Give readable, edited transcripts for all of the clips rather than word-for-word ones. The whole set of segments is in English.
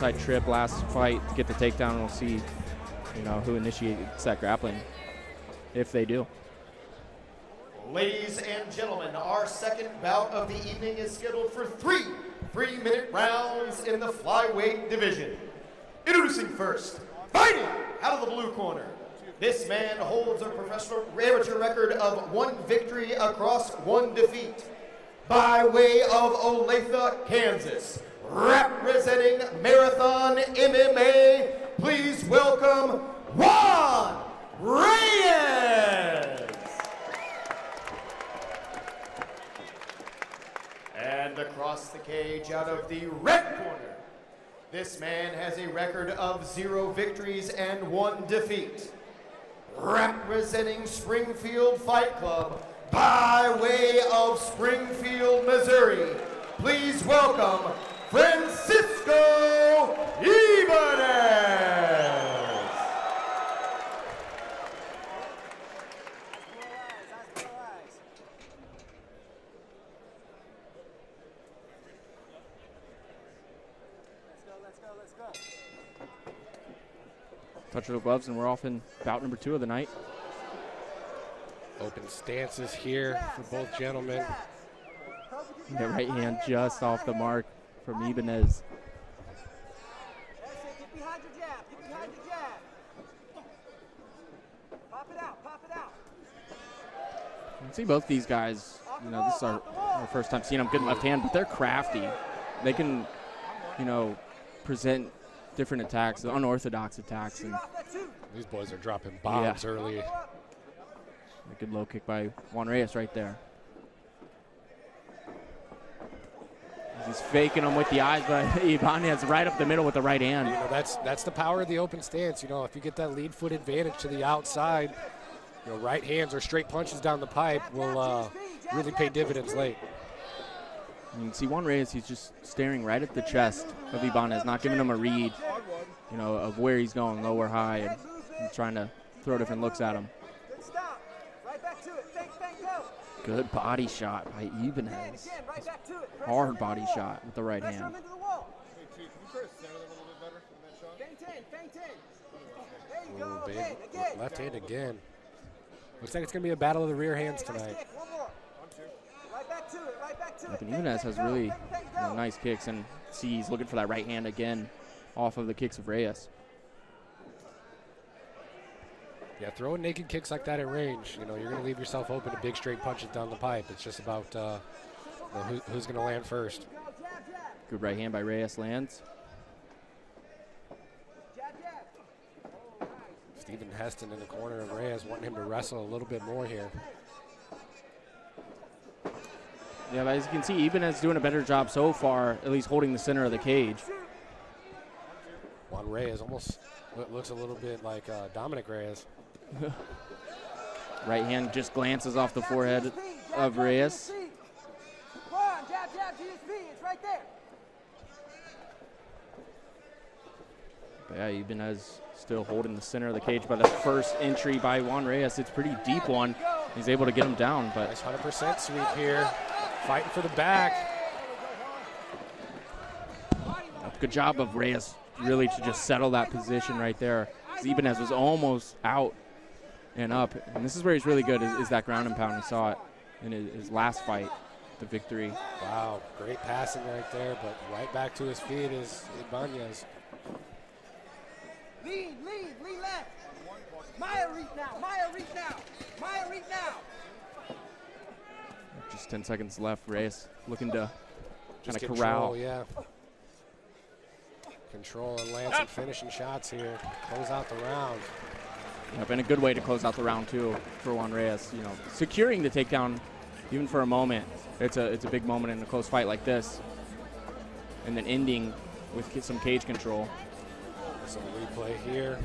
Side trip last fight to get the takedown, and we'll see, who initiates that grappling, if they do. Ladies and gentlemen, our second bout of the evening is scheduled for three 3-minute rounds in the flyweight division. Introducing first, fighting out of the blue corner. This man holds a professional amateur record of 1 victory across 1 defeat. By way of Olathe, Kansas, representing Marathon MMA, please welcome Juan Reyes. And across the cage out of the red corner, this man has a record of 0 victories and 1 defeat. Representing Springfield Fight Club, by way of Springfield, Missouri, please welcome Francisco Ibanez. Let's go. Touch of the gloves, and we're off in bout number 2 of the night. Open stances here for both gentlemen. The right hand just off the mark from Ibanez. That's it. Get behind your jab. Get behind your jab. Pop it out. You can see both these guys, this is our first time seeing them good left hand, but they're crafty. They can, present different attacks, unorthodox attacks. And these boys are dropping bombs early. A good low kick by Juan Reyes right there. He's faking them with the eyes, but Ibanez right up the middle with the right hand. That's the power of the open stance. If you get that lead foot advantage to the outside, right hands or straight punches down the pipe will really pay dividends late. You can see Juan Reyes, he's just staring right at the chest of Ibanez, not giving him a read, of where he's going, low or high, and trying to throw different looks at him. Good stop. Right back to it. Think, go. Good body shot by Ibanez. Again, right back to it. Hard body shot with the right Pressure hand. him into the wall. Feint in. There you go. Again. Left hand again. Looks like it's going to be a battle of the rear hands tonight. Nice kick. One more. Right back to it. I think Ibanez has really nice kicks, and see he's looking for that right hand again off of the kicks of Reyes. Yeah, throwing naked kicks like that at range, you're going to leave yourself open to big straight punches down the pipe. It's just about who's going to land first. Good right hand by Reyes lands. Stephen Heston in the corner of Reyes, wanting him to wrestle a little bit more here. Yeah, but as you can see, Ibanez doing a better job so far, at least holding the center of the cage. Juan Reyes almost looks a little bit like Dominic Reyes. Right hand just glances off the forehead of Reyes. Juan, jab to his feet. It's right there. But yeah, Ibanez still holding the center of the cage, but the first entry by Juan Reyes, it's a pretty deep one. He's able to get him down, but nice 100% sweep here. Fighting for the back. Good job of Reyes really to just settle that position right there. Ibanez was almost out and up. And this is where he's really good, is that ground and pound. We saw it in his last fight, the victory. Wow, great passing right there, but right back to his feet is Ibanez. Lean left. Maya reach now. Just 10 seconds left. Reyes looking to kind of corral. Control, yeah. Control and land some finishing shots here. Close out the round. Yep, and a good way to close out the round, too, for Juan Reyes. Securing the takedown, even for a moment, it's a big moment in a close fight like this. And then ending with some cage control. So replay here.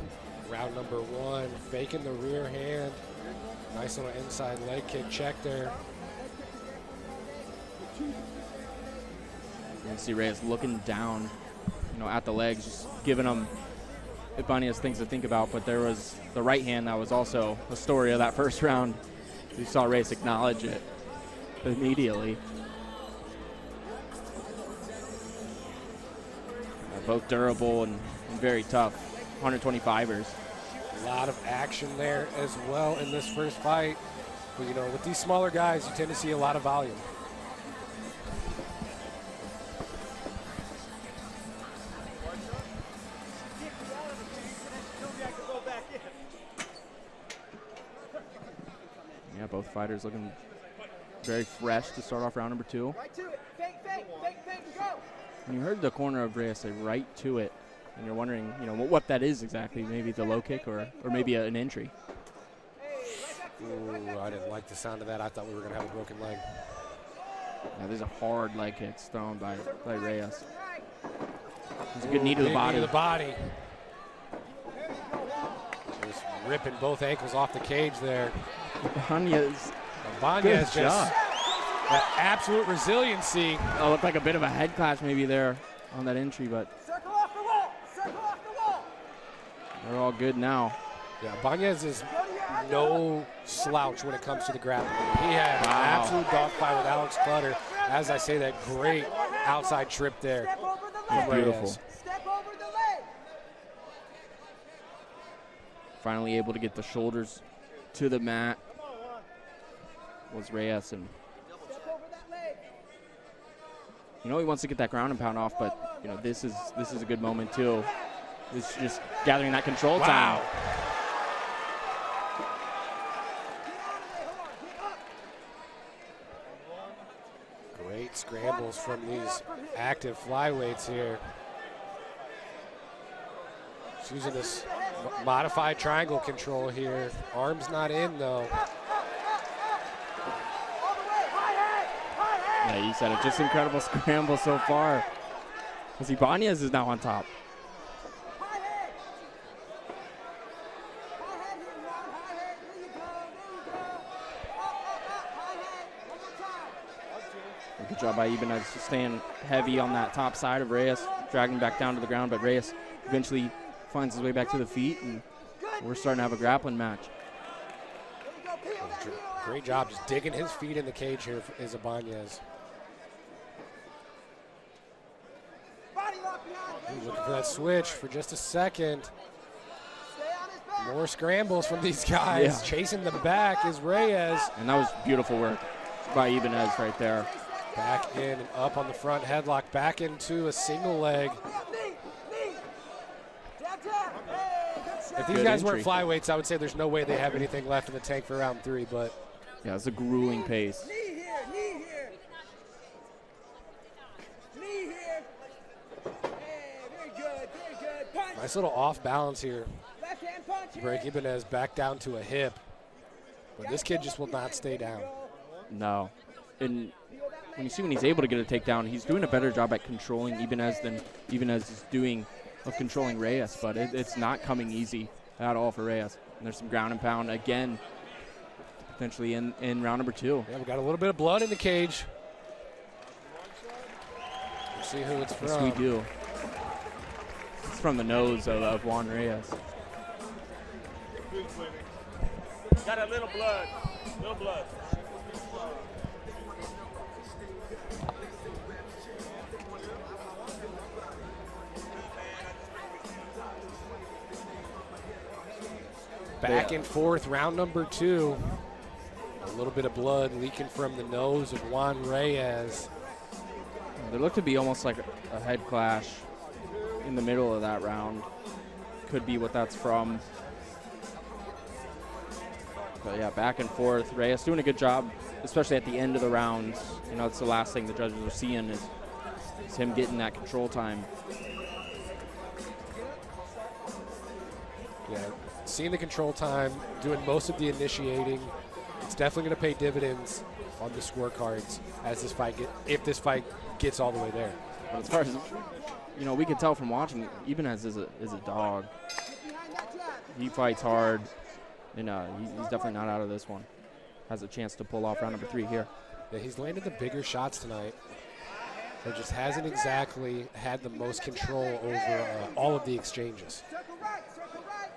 Round number 1, faking the rear hand. Nice little inside leg kick check there. You can see Reyes looking down, at the legs, just giving him Ibanez things to think about. But there was the right hand that was also the story of that first round. You saw Reyes acknowledge it immediately. both durable and very tough. 125ers. A lot of action there as well in this first fight. But, you know, with these smaller guys, you tend to see a lot of volume. Yeah, both fighters looking very fresh to start off round number 2. Right to it. Fake, fake, fake, fake, go. And you heard the corner of Reyes say right to it, and you're wondering, you know, what that is exactly. Maybe the low kick or maybe an entry. Ooh, I didn't like the sound of that. I thought we were going to have a broken leg. Yeah, these are hard leg kicks thrown by Reyes. It's a good knee to the body. Knee to the body. Just ripping both ankles off the cage there. Ibanez. Ibanez just that absolute resiliency. Oh, looked like a bit of a head clash maybe there on that entry, but Circle off the wall. Circle off the wall. they're all good now. Yeah, Ibanez is no slouch when it comes to the grappling. He had an absolute dogfight with Alex Clutter. As I say, that great outside trip there. Step over the leg. Beautiful. Step over the leg. Finally able to get the shoulders to the mat was Reyes, and Step over that leg. you know he wants to get that ground and pound off, but you know this is a good moment too. It's just gathering that control time. Great scrambles from these active flyweights here. He's using this modified triangle control here. Arms not in though. Yeah, you said it. Just incredible scramble so far. As Ibanez is now on top. High head. High head here, Juan. High head. There you go. There you go. Up. High head. One more time. Good job by Ibanez staying heavy on that top side of Reyes, dragging back down to the ground, but Reyes eventually finds his way back to the feet, and we're starting to have a grappling match. There you go. Peel that heel out. Great job just digging his feet in the cage here is Ibanez. Body lock behind. He's looking for that switch for just a second. Stay on his back. More scrambles from these guys. Yeah. Chasing the back is Reyes. And that was beautiful work by Ibanez right there. Back in and up on the front headlock. Back into a single leg. Knee. Jab, jab. Hey, good shot. If these Good guys entry. weren't flyweights, I would say there's no way they have anything left in the tank for round 3, but Yeah, it's a grueling pace. Knee here. Knee here. Knee here. Hey, very good. Very good. Punch. nice little off balance here. Left hand punch. Here. Break Ibanez back down to a hip. But this kid just will not stay down. No. And when he's able to get a takedown, he's doing a better job at controlling Ibanez than Ibanez is doing of controlling Reyes, but it's not coming easy at all for Reyes. And there's some ground and pound again, potentially in round number 2. Yeah, we got a little bit of blood in the cage. Let's see who it's from. Yes, we do. It's from the nose of Juan Reyes. Got a little blood. Little blood. Back and forth, round number 2. A little bit of blood leaking from the nose of Juan Reyes. There looked to be almost like a head clash in the middle of that round. Could be what that's from. But yeah, back and forth. Reyes doing a good job, especially at the end of the rounds. You know, it's the last thing the judges are seeing is him getting that control time. Yeah, seeing the control time, doing most of the initiating. It's definitely going to pay dividends on the scorecards as this fight if this fight gets all the way there. But as far as, you know, we can tell from watching, Ibanez is a dog. He fights hard, and he's definitely not out of this one. Has a chance to pull off round number 3 here. Yeah, he's landed the bigger shots tonight, but just hasn't exactly had the most control over all of the exchanges. Circle right. Circle right.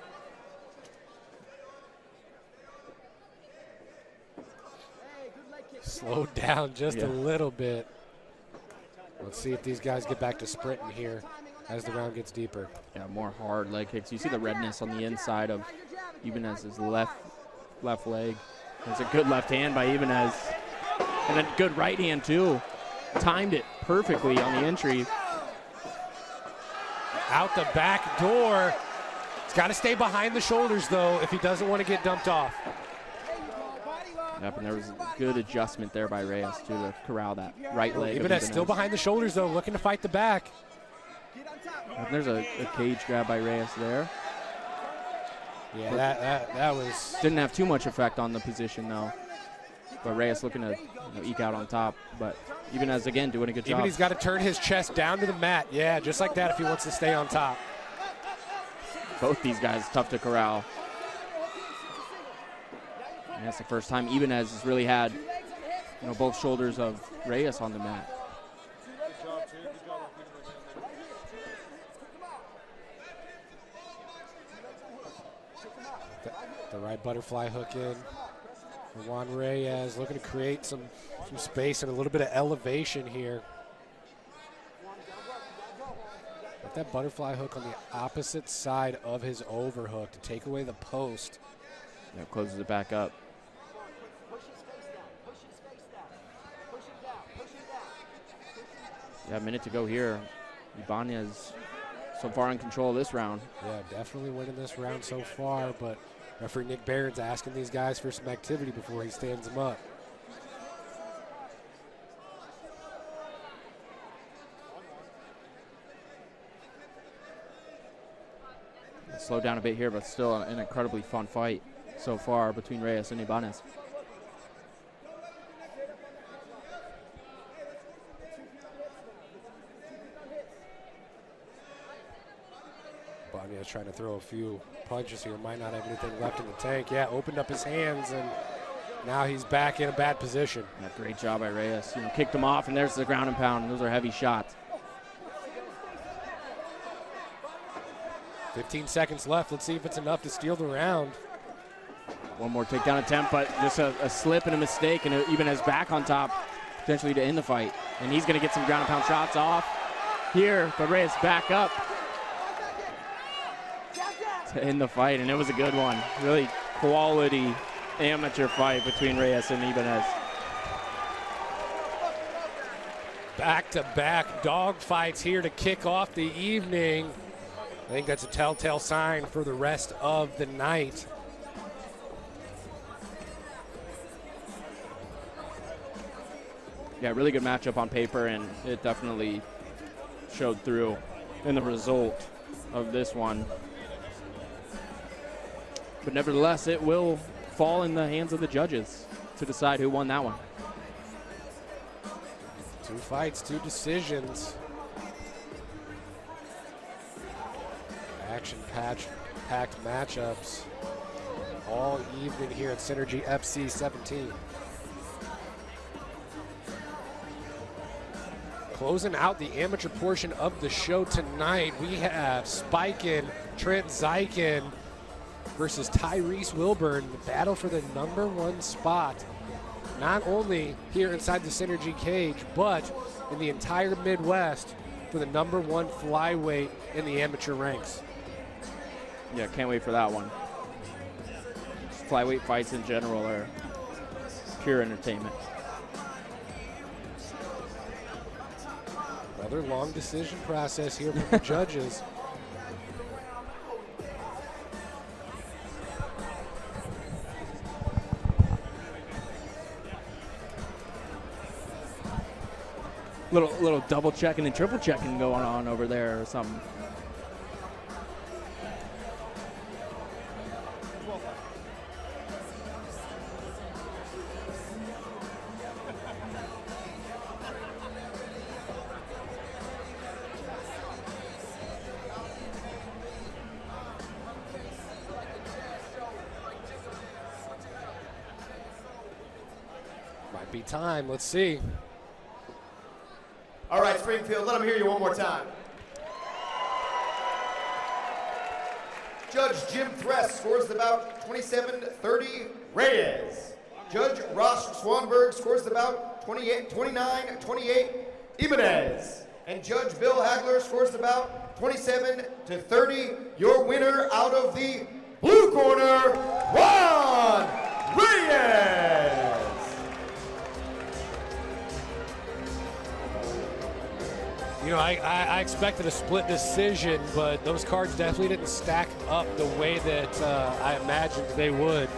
Hey, good leg kick. Slowed down just Yeah. a little bit. Let's see if these guys get back to sprinting here. Timing on as the round gets deeper. Yeah, more hard leg kicks. You see the redness on the inside of Ibanez's left leg. There's a good left hand by Ibanez. And a good right hand, too. Timed it perfectly on the entry. Out the back door. He's got to stay behind the shoulders, though, if he doesn't want to get dumped off. Yep, and there was a good adjustment there by Reyes, too, to corral that right leg. Ibanez still behind the shoulders, though, looking to fight the back. And there's a cage grab by Reyes there. Yeah, that was... Didn't have too much effect on the position, though. But Reyes looking to eke out on top. But Ibanez, again, doing a good job. He's got to turn his chest down to the mat. Yeah, just like that if he wants to stay on top. Both these guys tough to corral. And that's the first time Ibanez has really had, both shoulders of Reyes on the mat. The right butterfly hook in. Juan Reyes looking to create some space and a little bit of elevation here. With that butterfly hook on the opposite side of his overhook to take away the post. Yeah, closes it back up. Yeah, a minute to go here. Ibanez so far in control of this round. Yeah, definitely winning this round so far, but referee Nick Barron's asking these guys for some activity before he stands them up. Slow down a bit here, but still an incredibly fun fight so far between Reyes and Ibanez. Ibanez trying to throw a few punches here. Might not have anything left in the tank. Yeah, opened up his hands, and now he's back in a bad position. Yeah, great job by Reyes. Kicked him off, and there's the ground and pound. Those are heavy shots. 15 seconds left. Let's see if it's enough to steal the round. One more takedown attempt, but just a slip and a mistake, and Ibanez back on top, potentially to end the fight. And he's going to get some ground and pound shots off here, but Reyes back up to end the fight, and it was a good one. Really quality amateur fight between Reyes and Ibanez. Back-to-back dog fights here to kick off the evening. I think that's a telltale sign for the rest of the night. Yeah, really good matchup on paper, and it definitely showed through in the result of this one. But nevertheless, it will fall in the hands of the judges to decide who won that one. 2 fights, 2 decisions. Action-packed matchups all evening here at Synergy FC 17. Closing out the amateur portion of the show tonight, we have Spiken, Trent Zykin versus Tyrese Wilburn, the battle for the #1 spot, not only here inside the Synergy cage, but in the entire Midwest for the #1 flyweight in the amateur ranks. Yeah, can't wait for that one. Flyweight fights in general are pure entertainment. Another long decision process here from the judges. Little double checking and triple checking going on over there or something. Might be time. Let's see. All right, Springfield, let them hear you one more time. Judge Jim Thress scores the bout 27-30 Reyes. Judge Ross Swanberg scores the bout 29-28 Ibanez. And Judge Bill Hagler scores the bout 27-30. Your winner out of the blue corner, Juan Reyes. You know, I expected a split decision, but those cards definitely didn't stack up the way that I imagined they would.